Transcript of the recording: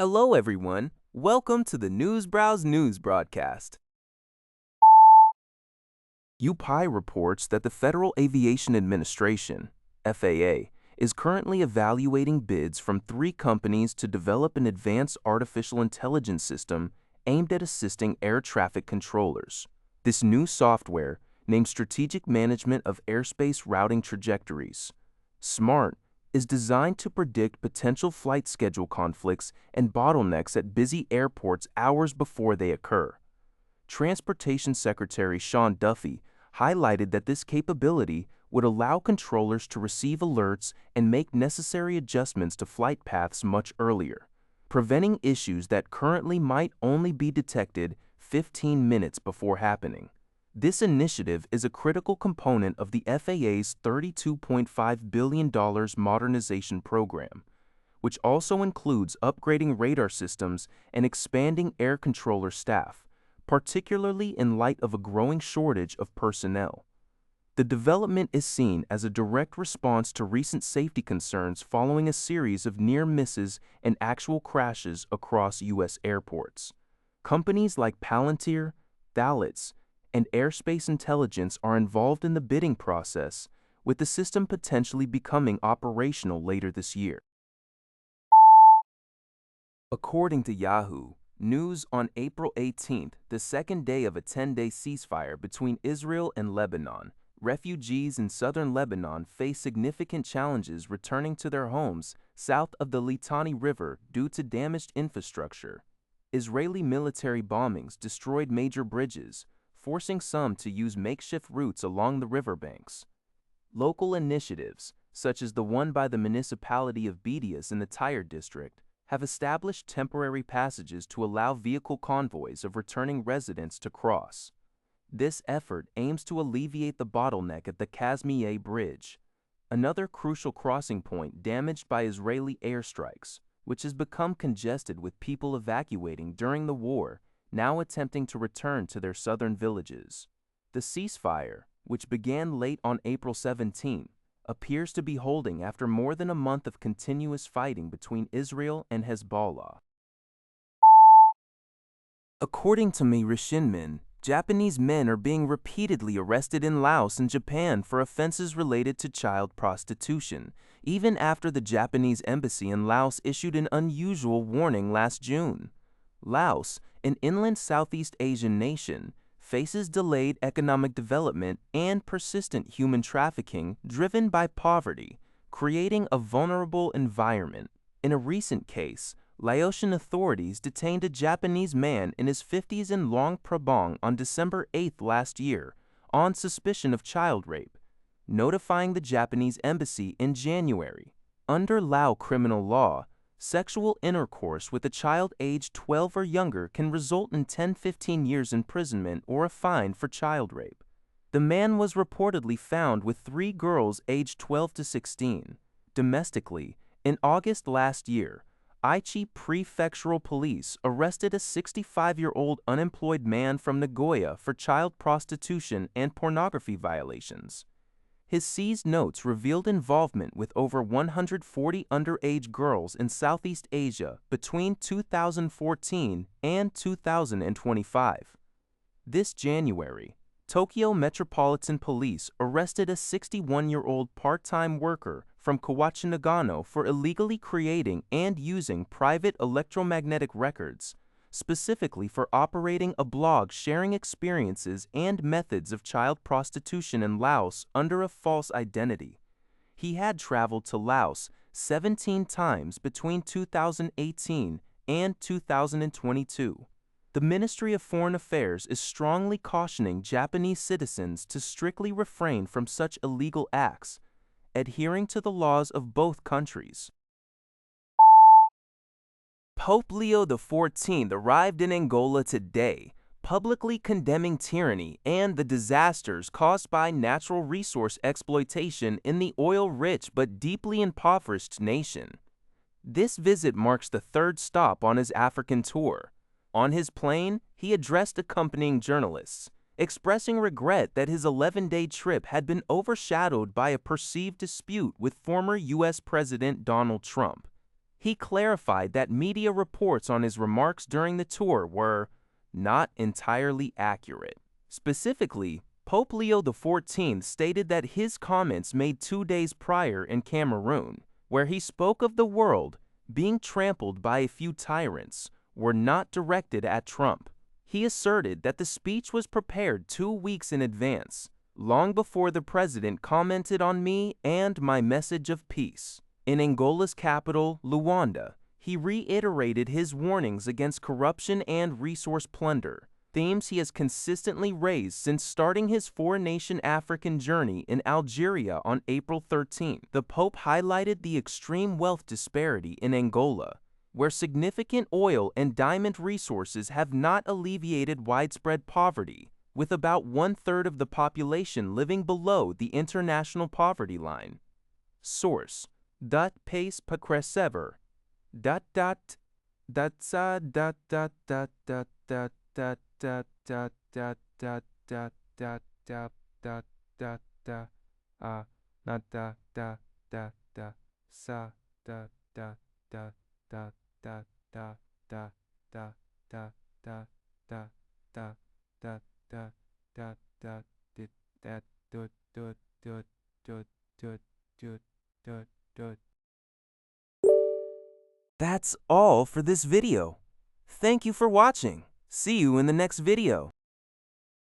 Hello, everyone. Welcome to the Newsbrowse News broadcast. UPI reports that the Federal Aviation Administration, FAA, is currently evaluating bids from 3 companies to develop an advanced artificial intelligence system aimed at assisting air traffic controllers. This new software, named Strategic Management of Airspace Routing Trajectories, SMART, is designed to predict potential flight schedule conflicts and bottlenecks at busy airports hours before they occur. Transportation Secretary Sean Duffy highlighted that this capability would allow controllers to receive alerts and make necessary adjustments to flight paths much earlier, preventing issues that currently might only be detected 15 minutes before happening. This initiative is a critical component of the FAA's $32.5 billion modernization program, which also includes upgrading radar systems and expanding air controller staff, particularly in light of a growing shortage of personnel. The development is seen as a direct response to recent safety concerns following a series of near misses and actual crashes across U.S. airports. Companies like Palantir, Thales, and Airspace Intelligence are involved in the bidding process, with the system potentially becoming operational later this year. According to Yahoo News, on April 18th, the second day of a 10-day ceasefire between Israel and Lebanon, refugees in southern Lebanon face significant challenges returning to their homes south of the Litani River due to damaged infrastructure. Israeli military bombings destroyed major bridges, forcing some to use makeshift routes along the riverbanks. Local initiatives, such as the one by the municipality of Bedias in the Tyre district, have established temporary passages to allow vehicle convoys of returning residents to cross. This effort aims to alleviate the bottleneck at the Kazmieh Bridge, another crucial crossing point damaged by Israeli airstrikes, which has become congested with people evacuating during the war, now attempting to return to their southern villages. The ceasefire, which began late on April 17, appears to be holding after more than a month of continuous fighting between Israel and Hezbollah. According to Meiri Shinmin, Japanese men are being repeatedly arrested in Laos and Japan for offenses related to child prostitution, even after the Japanese embassy in Laos issued an unusual warning last June. Laos, an inland Southeast Asian nation, faces delayed economic development and persistent human trafficking driven by poverty, creating a vulnerable environment. In a recent case, Laotian authorities detained a Japanese man in his 50s in Luang Prabang on December 8 last year on suspicion of child rape, notifying the Japanese embassy in January. Under Lao criminal law, sexual intercourse with a child aged 12 or younger can result in 10-15 years imprisonment or a fine for child rape. The man was reportedly found with 3 girls aged 12 to 16. Domestically, in August last year, Aichi Prefectural Police arrested a 65-year-old unemployed man from Nagoya for child prostitution and pornography violations. His seized notes revealed involvement with over 140 underage girls in Southeast Asia between 2014 and 2025. This January, Tokyo Metropolitan Police arrested a 61-year-old part-time worker from Kawachi Nagano for illegally creating and using private electromagnetic records, specifically for operating a blog sharing experiences and methods of child prostitution in Laos under a false identity. He had traveled to Laos 17 times between 2018 and 2022. The Ministry of Foreign Affairs is strongly cautioning Japanese citizens to strictly refrain from such illegal acts, adhering to the laws of both countries. Pope Leo XIV arrived in Angola today, publicly condemning tyranny and the disasters caused by natural resource exploitation in the oil-rich but deeply impoverished nation. This visit marks the 3rd stop on his African tour. On his plane, he addressed accompanying journalists, expressing regret that his 11-day trip had been overshadowed by a perceived dispute with former U.S. President Donald Trump. He clarified that media reports on his remarks during the tour were not entirely accurate. Specifically, Pope Leo XIV stated that his comments made 2 days prior in Cameroon, where he spoke of the world being trampled by a few tyrants, were not directed at Trump. He asserted that the speech was prepared 2 weeks in advance, long before the president commented on me and my message of peace. In Angola's capital, Luanda, he reiterated his warnings against corruption and resource plunder, themes he has consistently raised since starting his four-nation African journey in Algeria on April 13. The Pope highlighted the extreme wealth disparity in Angola, where significant oil and diamond resources have not alleviated widespread poverty, with about 1/3 of the population living below the international poverty line. Source: Pace Pacresever. That's all for this video. Thank you for watching. See you in the next video.